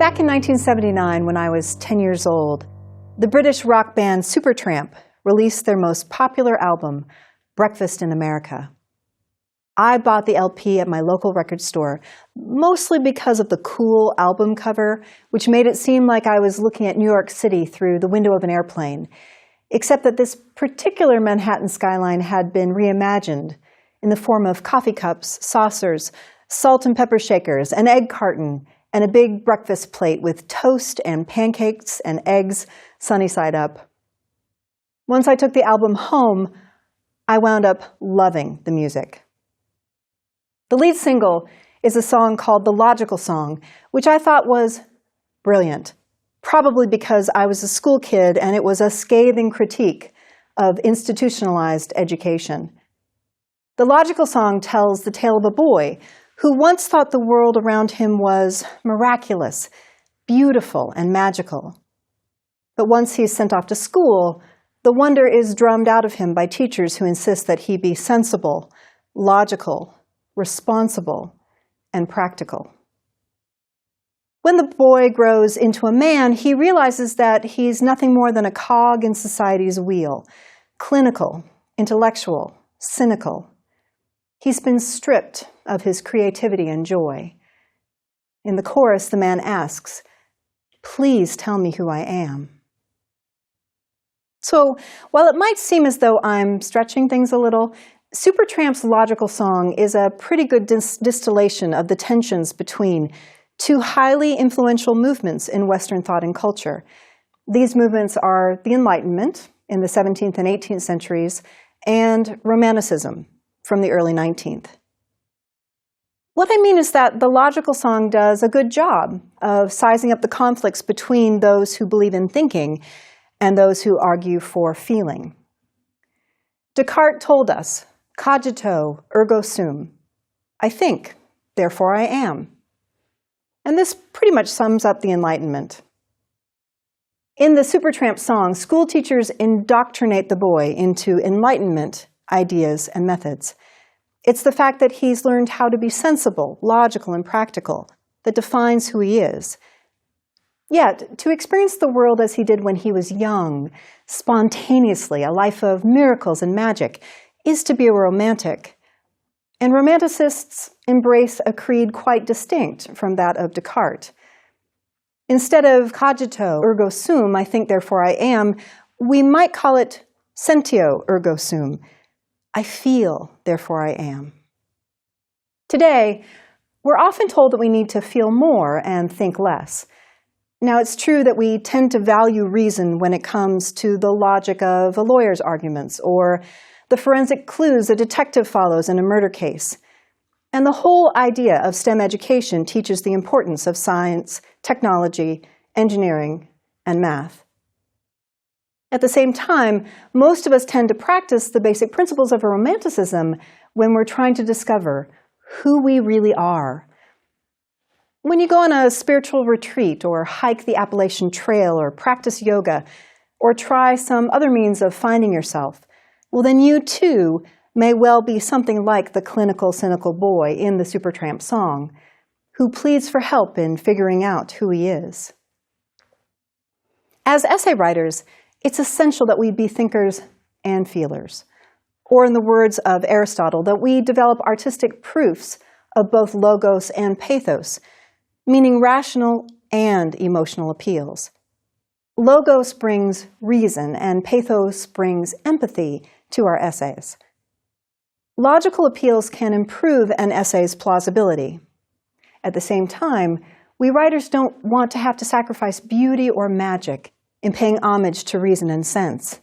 Back in 1979, when I was 10 years old, the British rock band Supertramp released their most popular album, Breakfast in America. I bought the LP at my local record store, mostly because of the cool album cover, which made it seem like I was looking at New York City through the window of an airplane, except that this particular Manhattan skyline had been reimagined in the form of coffee cups, saucers, salt and pepper shakers, an egg carton, and a big breakfast plate with toast and pancakes and eggs sunny side up. Once I took the album home, I wound up loving the music. The lead single is a song called The Logical Song, which I thought was brilliant, probably because I was a school kid and it was a scathing critique of institutionalized education. The Logical Song tells the tale of a boy who once thought the world around him was miraculous, beautiful, and magical. But once he's sent off to school, the wonder is drummed out of him by teachers who insist that he be sensible, logical, responsible, and practical. When the boy grows into a man, he realizes that he's nothing more than a cog in society's wheel, clinical, intellectual, cynical. He's been stripped of his creativity and joy. In the chorus, the man asks, "Please tell me who I am." So, while it might seem as though I'm stretching things a little, Supertramp's Logical Song is a pretty good distillation of the tensions between two highly influential movements in Western thought and culture. These movements are the Enlightenment in the 17th and 18th centuries and Romanticism from the early 19th. What I mean is that the Logical Song does a good job of sizing up the conflicts between those who believe in thinking and those who argue for feeling. Descartes told us, cogito ergo sum, I think, therefore I am. And this pretty much sums up the Enlightenment. In the Supertramp song, school teachers indoctrinate the boy into Enlightenment ideas and methods. It's the fact that he's learned how to be sensible, logical, and practical that defines who he is. Yet, to experience the world as he did when he was young, spontaneously, a life of miracles and magic, is to be a romantic. And romanticists embrace a creed quite distinct from that of Descartes. Instead of cogito ergo sum, I think therefore I am, we might call it sentio ergo sum, I feel, therefore I am. Today, we're often told that we need to feel more and think less. Now, it's true that we tend to value reason when it comes to the logic of a lawyer's arguments or the forensic clues a detective follows in a murder case. And the whole idea of STEM education teaches the importance of science, technology, engineering, and math. At the same time, most of us tend to practice the basic principles of romanticism when we're trying to discover who we really are. When you go on a spiritual retreat or hike the Appalachian Trail or practice yoga or try some other means of finding yourself, well then you too may well be something like the clinical, cynical boy in the Supertramp song who pleads for help in figuring out who he is. As essay writers, it's essential that we be thinkers and feelers, or in the words of Aristotle, that we develop artistic proofs of both logos and pathos, meaning rational and emotional appeals. Logos brings reason, and pathos brings empathy to our essays. Logical appeals can improve an essay's plausibility. At the same time, we writers don't want to have to sacrifice beauty or magic in paying homage to reason and sense.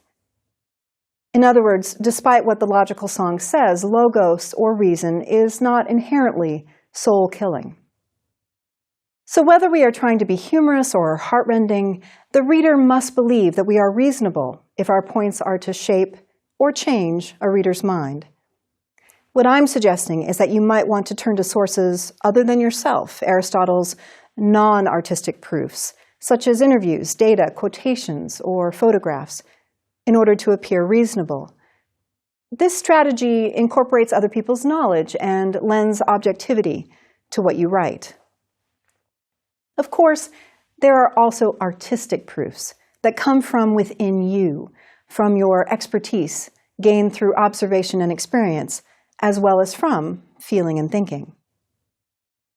In other words, despite what the Logical Song says, logos or reason is not inherently soul-killing. So whether we are trying to be humorous or heartrending, the reader must believe that we are reasonable if our points are to shape or change a reader's mind. What I'm suggesting is that you might want to turn to sources other than yourself, Aristotle's non-artistic proofs, such as interviews, data, quotations, or photographs, in order to appear reasonable. This strategy incorporates other people's knowledge and lends objectivity to what you write. Of course, There are also artistic proofs that come from within you, from your expertise gained through observation and experience, as well as from feeling and thinking.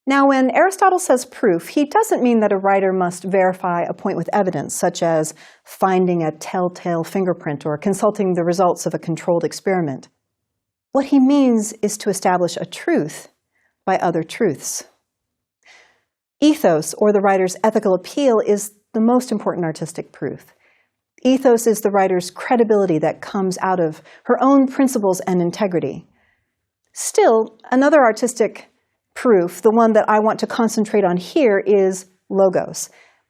Now, when Aristotle says proof, he doesn't mean that a writer must verify a point with evidence, such as finding a telltale fingerprint or consulting the results of a controlled experiment. What he means is to establish a truth by other truths. Ethos, or the writer's ethical appeal, is the most important artistic proof. Ethos is the writer's credibility that comes out of her own principles and integrity. Still, another artistic proof, the one that I want to concentrate on here, is logos,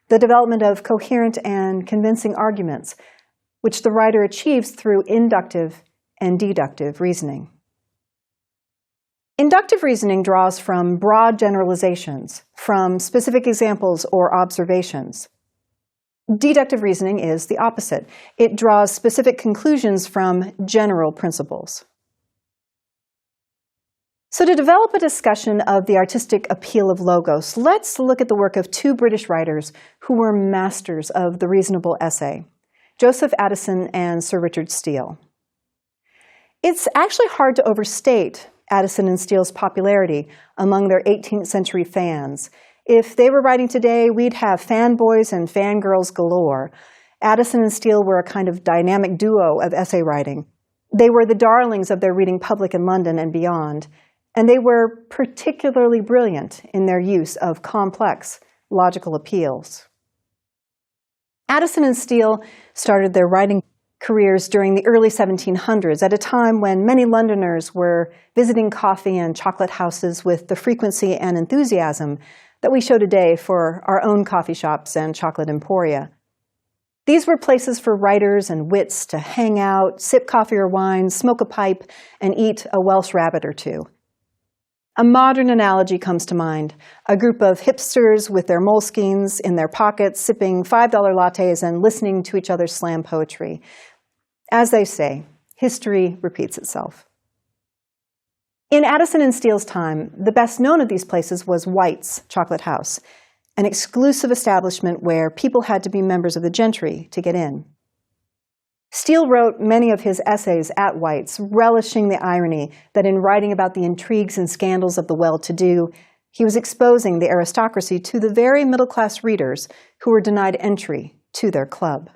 the development of coherent and convincing arguments, which the writer achieves through inductive and deductive reasoning. Inductive reasoning draws from broad generalizations, from specific examples or observations. Deductive reasoning is the opposite. It draws specific conclusions from general principles. So to develop a discussion of the artistic appeal of logos, let's look at the work of two British writers who were masters of the reasonable essay, Joseph Addison and Sir Richard Steele. It's actually hard to overstate Addison and Steele's popularity among their 18th century fans. If they were writing today, we'd have fanboys and fangirls galore. Addison and Steele were a kind of dynamic duo of essay writing. They were the darlings of their reading public in London and beyond, and they were particularly brilliant in their use of complex logical appeals. Addison and Steele started their writing careers during the early 1700s, at a time when many Londoners were visiting coffee and chocolate houses with the frequency and enthusiasm that we show today for our own coffee shops and chocolate emporia. These were places for writers and wits to hang out, sip coffee or wine, smoke a pipe, and eat a Welsh rabbit or two. A modern analogy comes to mind: a group of hipsters with their moleskines in their pockets, sipping $5 lattes and listening to each other slam poetry. As they say, history repeats itself. In Addison and Steele's time, the best known of these places was White's Chocolate House, an exclusive establishment where people had to be members of the gentry to get in. Steele wrote many of his essays at White's, relishing the irony that in writing about the intrigues and scandals of the well-to-do, he was exposing the aristocracy to the very middle-class readers who were denied entry to their club.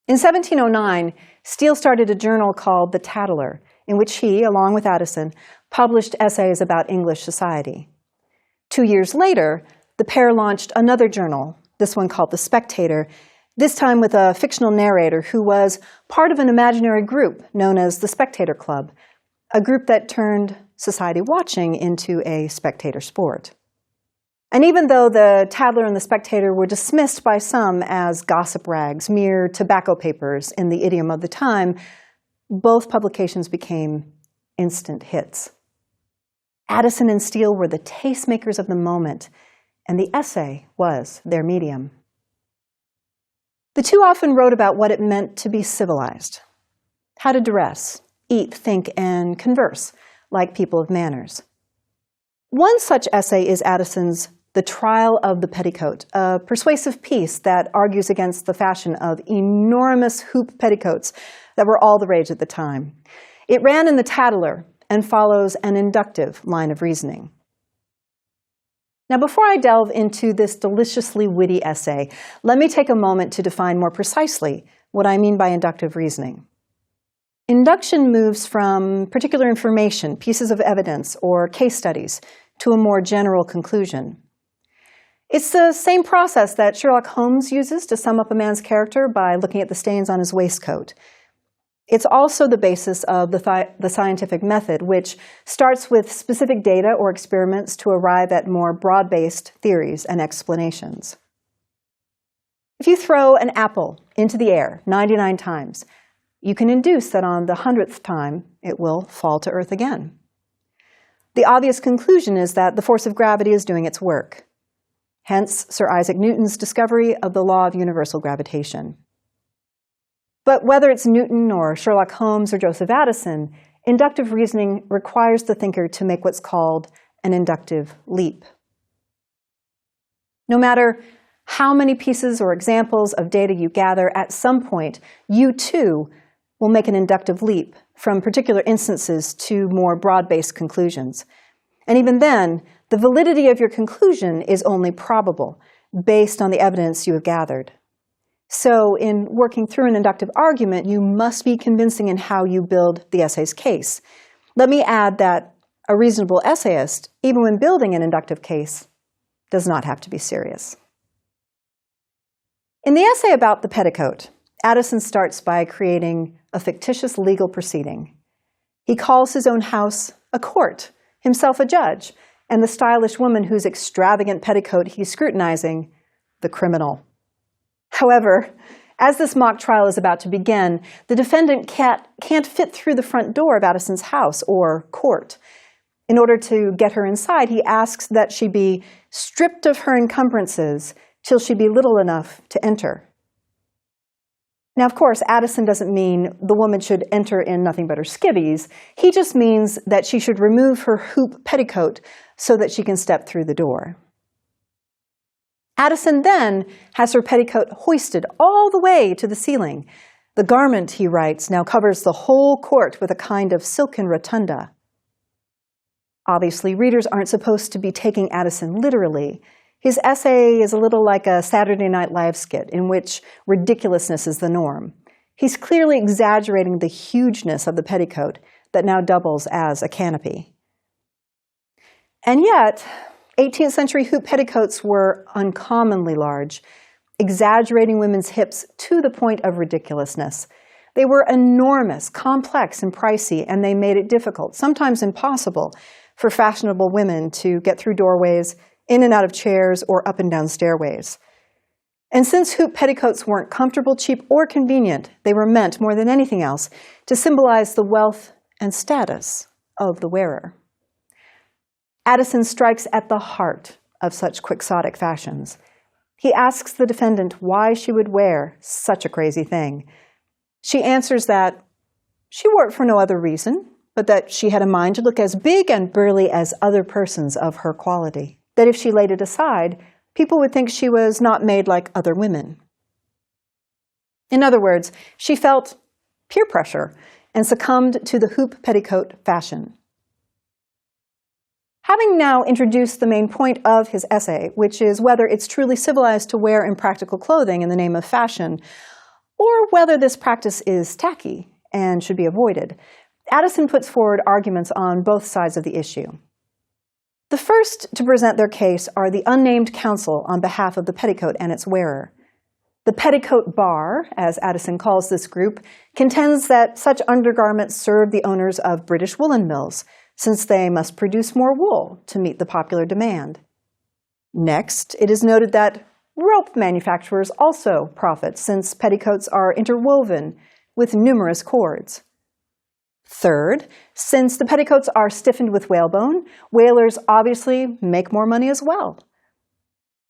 In 1709, Steele started a journal called The Tatler, in which he, along with Addison, published essays about English society. 2 years later, the pair launched another journal, this one called The Spectator, this time with a fictional narrator who was part of an imaginary group known as the Spectator Club, a group that turned society watching into a spectator sport. And even though the Tatler and the Spectator were dismissed by some as gossip rags, mere tobacco papers in the idiom of the time, both publications became instant hits. Addison and Steele were the tastemakers of the moment, and the essay was their medium. The two often wrote about what it meant to be civilized, how to dress, eat, think, and converse like people of manners. One such essay is Addison's The Trial of the Petticoat, a persuasive piece that argues against the fashion of enormous hoop petticoats that were all the rage at the time. It ran in the Tatler and follows an inductive line of reasoning. Now, before I delve into this deliciously witty essay, let me take a moment to define more precisely what I mean by inductive reasoning. Induction moves from particular information, pieces of evidence, or case studies to a more general conclusion. It's the same process that Sherlock Holmes uses to sum up a man's character by looking at the stains on his waistcoat. It's also the basis of the scientific method, which starts with specific data or experiments to arrive at more broad-based theories and explanations. If you throw an apple into the air 99 times, you can induce that on the 100th time it will fall to earth again. The obvious conclusion is that the force of gravity is doing its work. Hence, Sir Isaac Newton's discovery of the law of universal gravitation. But whether it's Newton or Sherlock Holmes or Joseph Addison, inductive reasoning requires the thinker to make what's called an inductive leap. No matter how many pieces or examples of data you gather, at some point, you too will make an inductive leap from particular instances to more broad-based conclusions. And even then, the validity of your conclusion is only probable, based on the evidence you have gathered. So in working through an inductive argument, you must be convincing in how you build the essay's case. Let me add that a reasonable essayist, even when building an inductive case, does not have to be serious. In the essay about the petticoat, Addison starts by creating a fictitious legal proceeding. He calls his own house a court, himself a judge, and the stylish woman whose extravagant petticoat he's scrutinizing, the criminal. However, as this mock trial is about to begin, the defendant can't fit through the front door of Addison's house or court. In order to get her inside, he asks that she be stripped of her encumbrances till she be little enough to enter. Now, of course, Addison doesn't mean the woman should enter in nothing but her skivvies. He just means that she should remove her hoop petticoat so that she can step through the door. Addison then has her petticoat hoisted all the way to the ceiling. The garment, he writes, now covers the whole court with a kind of silken rotunda. Obviously, readers aren't supposed to be taking Addison literally. His essay is a little like a Saturday Night Live skit in which ridiculousness is the norm. He's clearly exaggerating the hugeness of the petticoat that now doubles as a canopy. And yet, 18th century hoop petticoats were uncommonly large, exaggerating women's hips to the point of ridiculousness. They were enormous, complex, and pricey, and they made it difficult, sometimes impossible, for fashionable women to get through doorways, in and out of chairs, or up and down stairways. And since hoop petticoats weren't comfortable, cheap, or convenient, they were meant, more than anything else, to symbolize the wealth and status of the wearer. Addison strikes at the heart of such quixotic fashions. He asks the defendant why she would wear such a crazy thing. She answers that she wore it for no other reason, but that she had a mind to look as big and burly as other persons of her quality. That if she laid it aside, people would think she was not made like other women. In other words, she felt peer pressure and succumbed to the hoop petticoat fashion. Having now introduced the main point of his essay, which is whether it's truly civilized to wear impractical clothing in the name of fashion, or whether this practice is tacky and should be avoided, Addison puts forward arguments on both sides of the issue. The first to present their case are the unnamed counsel on behalf of the petticoat and its wearer. The petticoat bar, as Addison calls this group, contends that such undergarments serve the owners of British woolen mills, since they must produce more wool to meet the popular demand. Next, it is noted that rope manufacturers also profit, since petticoats are interwoven with numerous cords. Third, since the petticoats are stiffened with whalebone, whalers obviously make more money as well.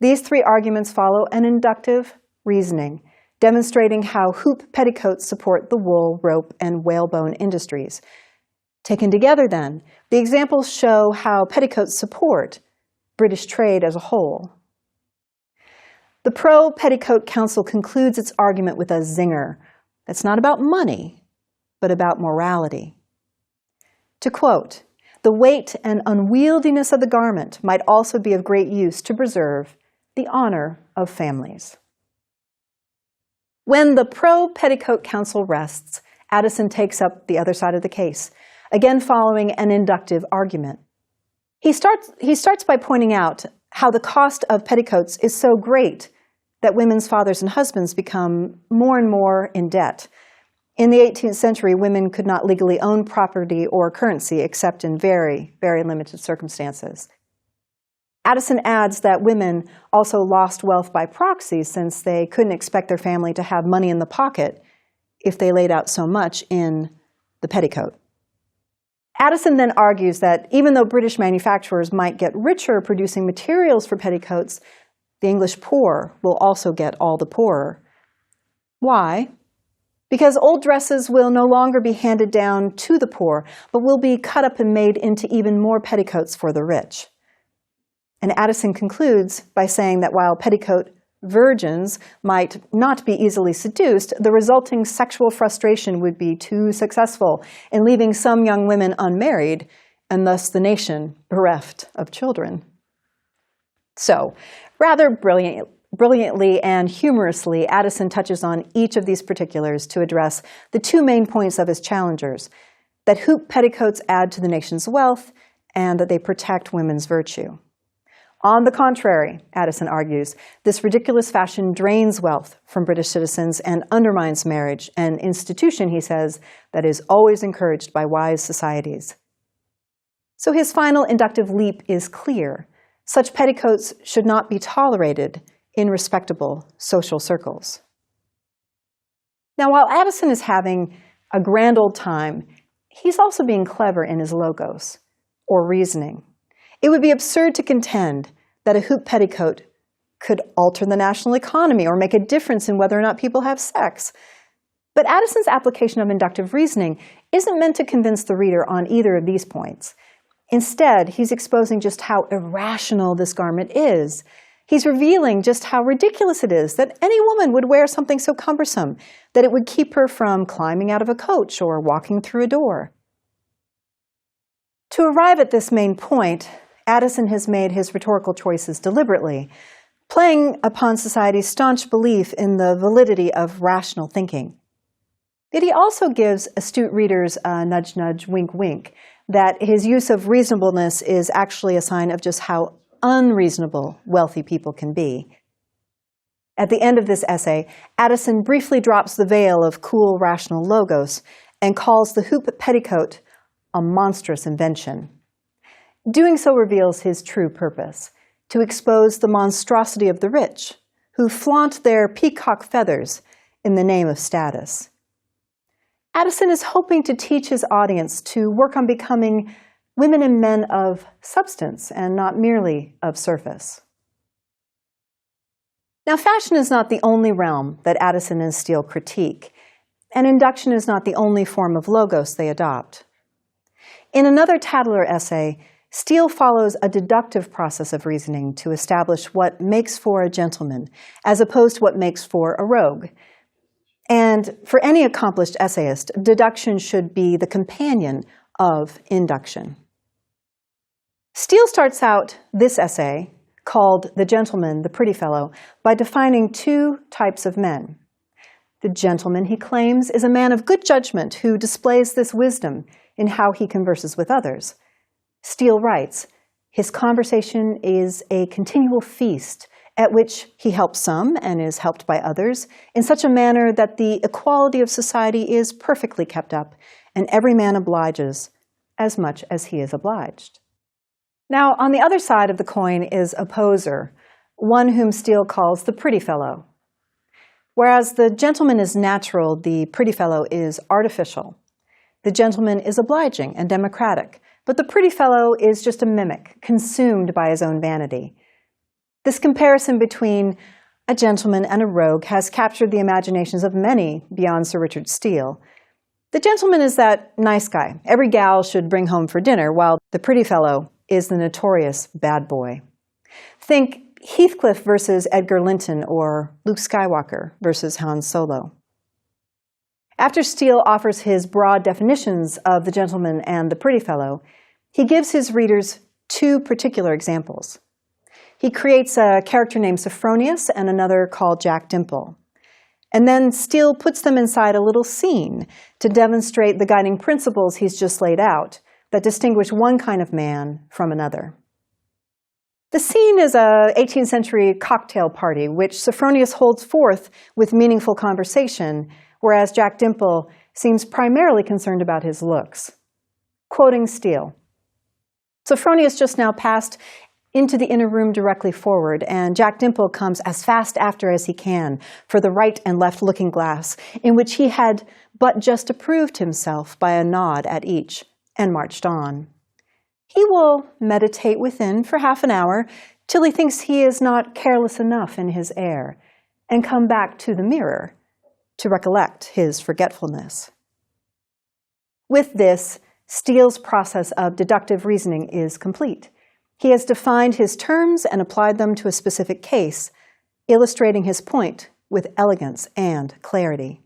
These three arguments follow an inductive reasoning, demonstrating how hoop petticoats support the wool, rope, and whalebone industries. Taken together, then, the examples show how petticoats support British trade as a whole. The pro-petticoat counsel concludes its argument with a zinger that's not about money, but about morality. To quote, "The weight and unwieldiness of the garment might also be of great use to preserve the honor of families." When the pro-petticoat counsel rests, Addison takes up the other side of the case, again following an inductive argument. He starts by pointing out how the cost of petticoats is so great that women's fathers and husbands become more and more in debt. In the 18th century, women could not legally own property or currency except in very, very limited circumstances. Addison adds that women also lost wealth by proxy, since they couldn't expect their family to have money in the pocket if they laid out so much in the petticoat. Addison then argues that even though British manufacturers might get richer producing materials for petticoats, the English poor will also get all the poorer. Why? Because old dresses will no longer be handed down to the poor, but will be cut up and made into even more petticoats for the rich. And Addison concludes by saying that while petticoat virgins might not be easily seduced, the resulting sexual frustration would be too successful in leaving some young women unmarried, and thus the nation bereft of children. So, rather brilliantly and humorously, Addison touches on each of these particulars to address the two main points of his challengers, that hoop petticoats add to the nation's wealth and that they protect women's virtue. On the contrary, Addison argues, this ridiculous fashion drains wealth from British citizens and undermines marriage, an institution, he says, that is always encouraged by wise societies. So his final inductive leap is clear. Such petticoats should not be tolerated in respectable social circles. Now, while Addison is having a grand old time, he's also being clever in his logos, or reasoning. It would be absurd to contend that a hoop petticoat could alter the national economy or make a difference in whether or not people have sex. But Addison's application of inductive reasoning isn't meant to convince the reader on either of these points. Instead, he's exposing just how irrational this garment is. He's revealing just how ridiculous it is that any woman would wear something so cumbersome that it would keep her from climbing out of a coach or walking through a door. To arrive at this main point, Addison has made his rhetorical choices deliberately, playing upon society's staunch belief in the validity of rational thinking. Yet he also gives astute readers a nudge, nudge, wink, wink, that his use of reasonableness is actually a sign of just how unreasonable wealthy people can be. At the end of this essay, Addison briefly drops the veil of cool, rational logos and calls the hoop petticoat a monstrous invention. Doing so reveals his true purpose, to expose the monstrosity of the rich, who flaunt their peacock feathers in the name of status. Addison is hoping to teach his audience to work on becoming women and men of substance and not merely of surface. Now, fashion is not the only realm that Addison and Steele critique, and induction is not the only form of logos they adopt. In another Tatler essay, Steele follows a deductive process of reasoning to establish what makes for a gentleman, as opposed to what makes for a rogue. And for any accomplished essayist, deduction should be the companion of induction. Steele starts out this essay, called The Gentleman, the Pretty Fellow, by defining two types of men. The gentleman, he claims, is a man of good judgment who displays this wisdom in how he converses with others. Steele writes, his conversation is a continual feast at which he helps some and is helped by others in such a manner that the equality of society is perfectly kept up and every man obliges as much as he is obliged. Now, on the other side of the coin is a poser, one whom Steele calls the pretty fellow. Whereas the gentleman is natural, the pretty fellow is artificial. The gentleman is obliging and democratic, but the pretty fellow is just a mimic, consumed by his own vanity. This comparison between a gentleman and a rogue has captured the imaginations of many beyond Sir Richard Steele. The gentleman is that nice guy every gal should bring home for dinner, while the pretty fellow is the notorious bad boy. Think Heathcliff versus Edgar Linton or Luke Skywalker versus Han Solo. After Steele offers his broad definitions of the gentleman and the pretty fellow, he gives his readers two particular examples. He creates a character named Sophronius and another called Jack Dimple. And then Steele puts them inside a little scene to demonstrate the guiding principles he's just laid out that distinguish one kind of man from another. The scene is a 18th century cocktail party, which Sophronius holds forth with meaningful conversation, whereas Jack Dimple seems primarily concerned about his looks. Quoting Steele, Sophronius just now passed into the inner room directly forward, and Jack Dimple comes as fast after as he can for the right and left looking glass, in which he had but just approved himself by a nod at each, and marched on. He will meditate within for half an hour till he thinks he is not careless enough in his air, and come back to the mirror to recollect his forgetfulness. With this, Steele's process of deductive reasoning is complete. He has defined his terms and applied them to a specific case, illustrating his point with elegance and clarity.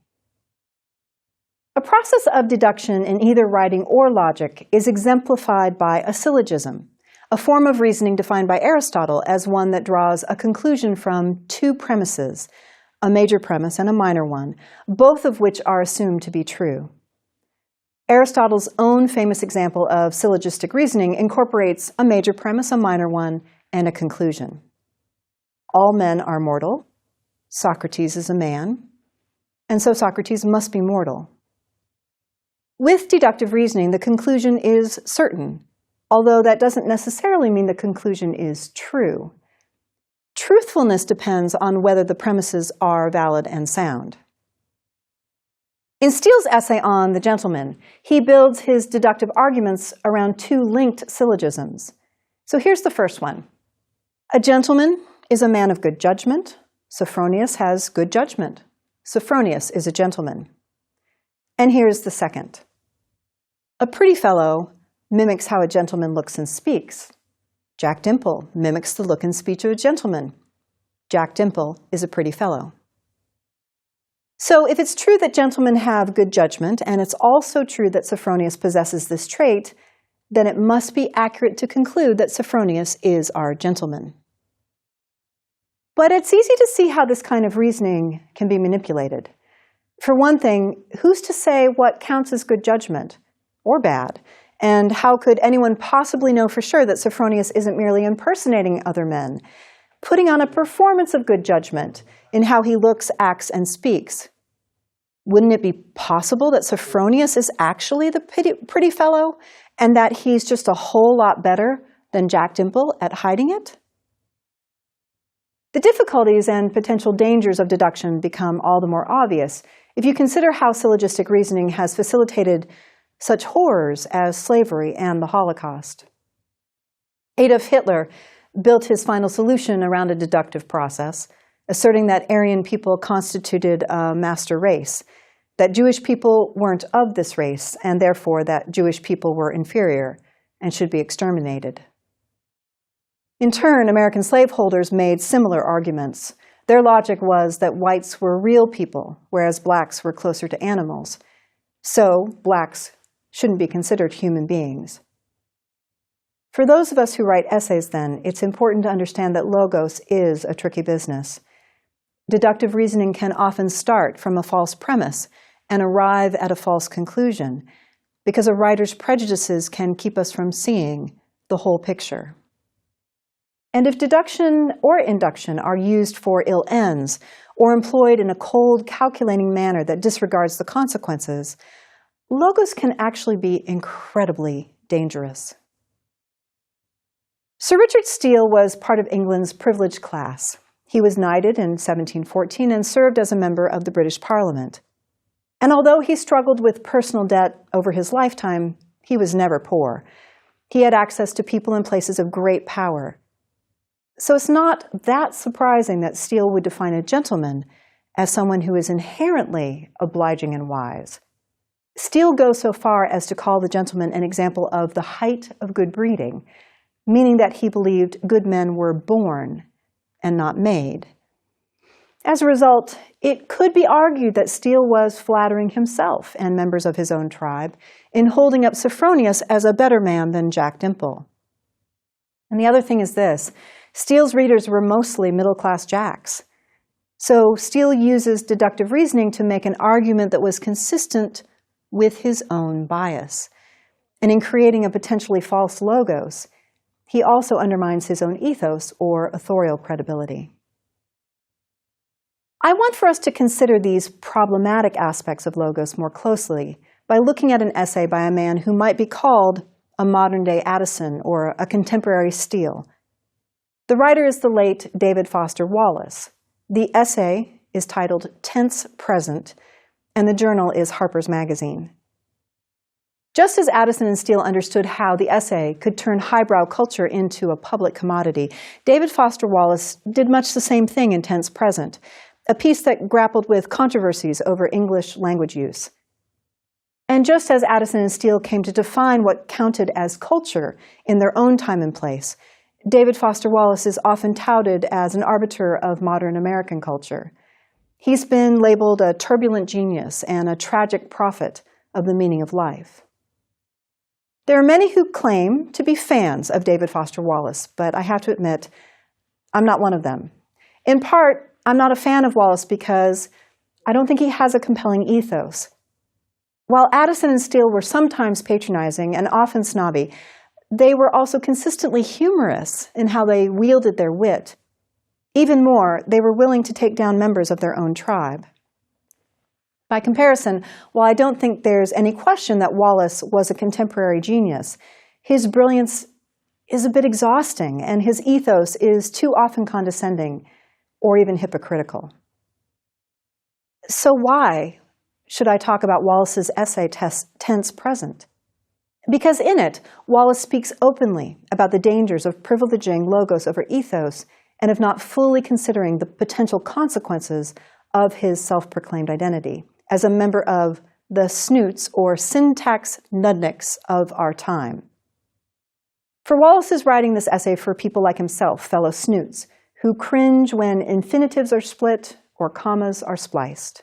A process of deduction in either writing or logic is exemplified by a syllogism, a form of reasoning defined by Aristotle as one that draws a conclusion from two premises, a major premise and a minor one, both of which are assumed to be true. Aristotle's own famous example of syllogistic reasoning incorporates a major premise, a minor one, and a conclusion. All men are mortal. Socrates is a man, and so Socrates must be mortal. With deductive reasoning, the conclusion is certain, although that doesn't necessarily mean the conclusion is true. Truthfulness depends on whether the premises are valid and sound. In Steele's essay on The Gentleman, he builds his deductive arguments around two linked syllogisms. So here's the first one. A gentleman is a man of good judgment. Sophronius has good judgment. Sophronius is a gentleman. And here's the second. A pretty fellow mimics how a gentleman looks and speaks. Jack Dimple mimics the look and speech of a gentleman. Jack Dimple is a pretty fellow. So if it's true that gentlemen have good judgment, and it's also true that Sophronius possesses this trait, then it must be accurate to conclude that Sophronius is our gentleman. But it's easy to see how this kind of reasoning can be manipulated. For one thing, who's to say what counts as good judgment, or bad? And how could anyone possibly know for sure that Sophronius isn't merely impersonating other men, putting on a performance of good judgment in how he looks, acts, and speaks? Wouldn't it be possible that Sophronius is actually the pretty fellow, and that he's just a whole lot better than Jack Dimple at hiding it? The difficulties and potential dangers of deduction become all the more obvious if you consider how syllogistic reasoning has facilitated such horrors as slavery and the Holocaust. Adolf Hitler built his final solution around a deductive process, asserting that Aryan people constituted a master race, that Jewish people weren't of this race, and therefore that Jewish people were inferior and should be exterminated. In turn, American slaveholders made similar arguments. Their logic was that whites were real people, whereas blacks were closer to animals. So blacks shouldn't be considered human beings. For those of us who write essays, then, it's important to understand that logos is a tricky business. Deductive reasoning can often start from a false premise and arrive at a false conclusion, because a writer's prejudices can keep us from seeing the whole picture. And if deduction or induction are used for ill ends, or employed in a cold, calculating manner that disregards the consequences, logos can actually be incredibly dangerous. Sir Richard Steele was part of England's privileged class. He was knighted in 1714 and served as a member of the British Parliament. And although he struggled with personal debt over his lifetime, he was never poor. He had access to people and places of great power. So it's not that surprising that Steele would define a gentleman as someone who is inherently obliging and wise. Steele goes so far as to call the gentleman an example of the height of good breeding, meaning that he believed good men were born and not made. As a result, it could be argued that Steele was flattering himself and members of his own tribe in holding up Sophronius as a better man than Jack Dimple. And the other thing is this: Steele's readers were mostly middle-class Jacks. So Steele uses deductive reasoning to make an argument that was consistent with his own bias. And in creating a potentially false logos, he also undermines his own ethos or authorial credibility. I want for us to consider these problematic aspects of logos more closely by looking at an essay by a man who might be called a modern-day Addison or a contemporary Steele. The writer is the late David Foster Wallace. The essay is titled Tense Present, and the journal is Harper's Magazine. Just as Addison and Steele understood how the essay could turn highbrow culture into a public commodity, David Foster Wallace did much the same thing in Tense Present, a piece that grappled with controversies over English language use. And just as Addison and Steele came to define what counted as culture in their own time and place, David Foster Wallace is often touted as an arbiter of modern American culture. He's been labeled a turbulent genius and a tragic prophet of the meaning of life. There are many who claim to be fans of David Foster Wallace, but I have to admit, I'm not one of them. In part, I'm not a fan of Wallace because I don't think he has a compelling ethos. While Addison and Steele were sometimes patronizing and often snobby, they were also consistently humorous in how they wielded their wit. Even more, they were willing to take down members of their own tribe. By comparison, while I don't think there's any question that Wallace was a contemporary genius, his brilliance is a bit exhausting, and his ethos is too often condescending or even hypocritical. So why should I talk about Wallace's essay tense present? Because in it, Wallace speaks openly about the dangers of privileging logos over ethos and of not fully considering the potential consequences of his self-proclaimed identity as a member of the snoots or syntax nudniks of our time. For Wallace is writing this essay for people like himself, fellow snoots, who cringe when infinitives are split or commas are spliced.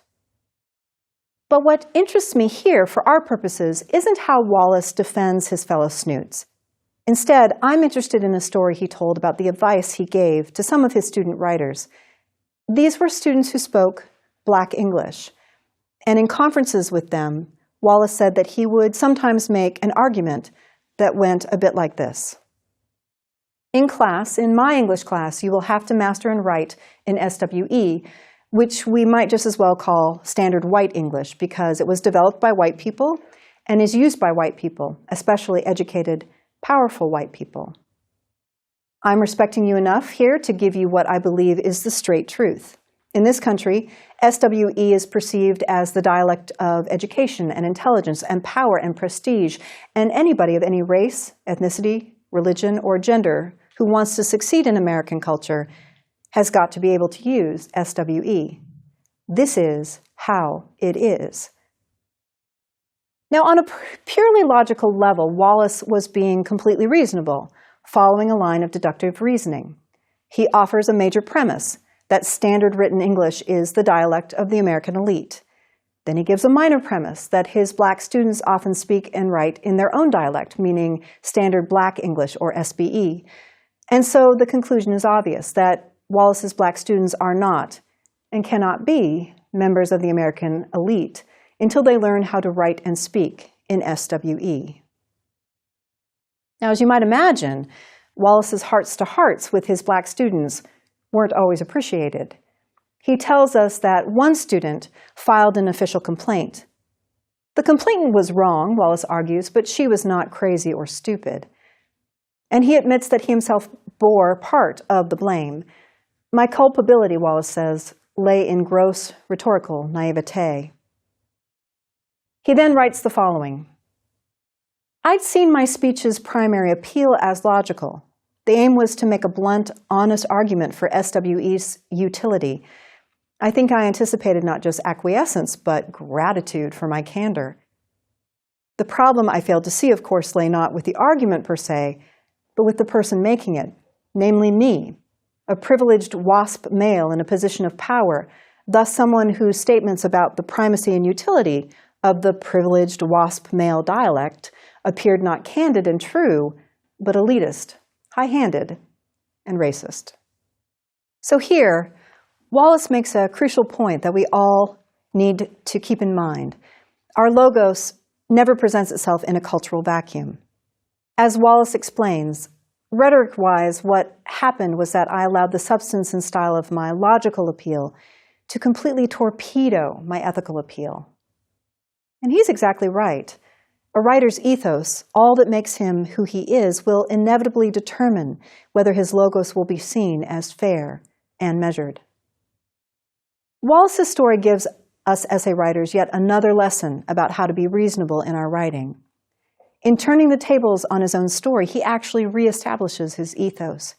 But what interests me here, for our purposes, isn't how Wallace defends his fellow snoots. Instead, I'm interested in a story he told about the advice he gave to some of his student writers. These were students who spoke Black English, and in conferences with them, Wallace said that he would sometimes make an argument that went a bit like this. In class, in my English class, you will have to master and write in SWE, which we might just as well call standard white English because it was developed by white people and is used by white people, especially educated, powerful white people. I'm respecting you enough here to give you what I believe is the straight truth. In this country, SWE is perceived as the dialect of education and intelligence and power and prestige, and anybody of any race, ethnicity, religion, or gender who wants to succeed in American culture has got to be able to use SWE. This is how it is. Now, on a purely logical level, Wallace was being completely reasonable, following a line of deductive reasoning. He offers a major premise, that standard written English is the dialect of the American elite. Then he gives a minor premise, that his Black students often speak and write in their own dialect, meaning standard Black English, or SBE. And so the conclusion is obvious, that Wallace's Black students are not, and cannot be, members of the American elite until they learn how to write and speak in SWE. Now, as you might imagine, Wallace's hearts-to-hearts with his Black students weren't always appreciated. He tells us that one student filed an official complaint. The complainant was wrong, Wallace argues, but she was not crazy or stupid. And he admits that he himself bore part of the blame. My culpability, Wallace says, lay in gross rhetorical naivete. He then writes the following. I'd seen my speech's primary appeal as logical. The aim was to make a blunt, honest argument for SWE's utility. I think I anticipated not just acquiescence, but gratitude for my candor. The problem I failed to see, of course, lay not with the argument per se, but with the person making it, namely me, a privileged WASP male in a position of power, thus someone whose statements about the primacy and utility of the privileged WASP male dialect appeared not candid and true, but elitist, high-handed, and racist. So here, Wallace makes a crucial point that we all need to keep in mind. Our logos never presents itself in a cultural vacuum. As Wallace explains, rhetoric-wise, what happened was that I allowed the substance and style of my logical appeal to completely torpedo my ethical appeal. And he's exactly right. A writer's ethos, all that makes him who he is, will inevitably determine whether his logos will be seen as fair and measured. Wallace's story gives us essay writers yet another lesson about how to be reasonable in our writing. In turning the tables on his own story, he actually reestablishes his ethos.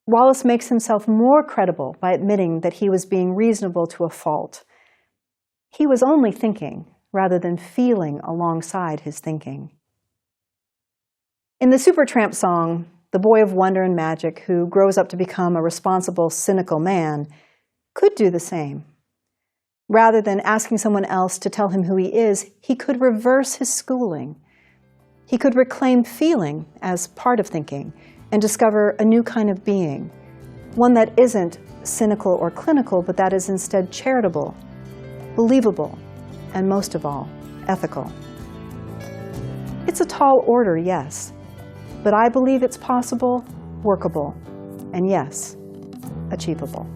Wallace makes himself more credible by admitting that he was being reasonable to a fault. He was only thinking rather than feeling alongside his thinking. In the Supertramp song, the boy of wonder and magic who grows up to become a responsible, cynical man, could do the same. Rather than asking someone else to tell him who he is, he could reverse his schooling. He could reclaim feeling as part of thinking and discover a new kind of being, one that isn't cynical or clinical, but that is instead charitable, believable, and most of all, ethical. It's a tall order, yes, but I believe it's possible, workable, and yes, achievable.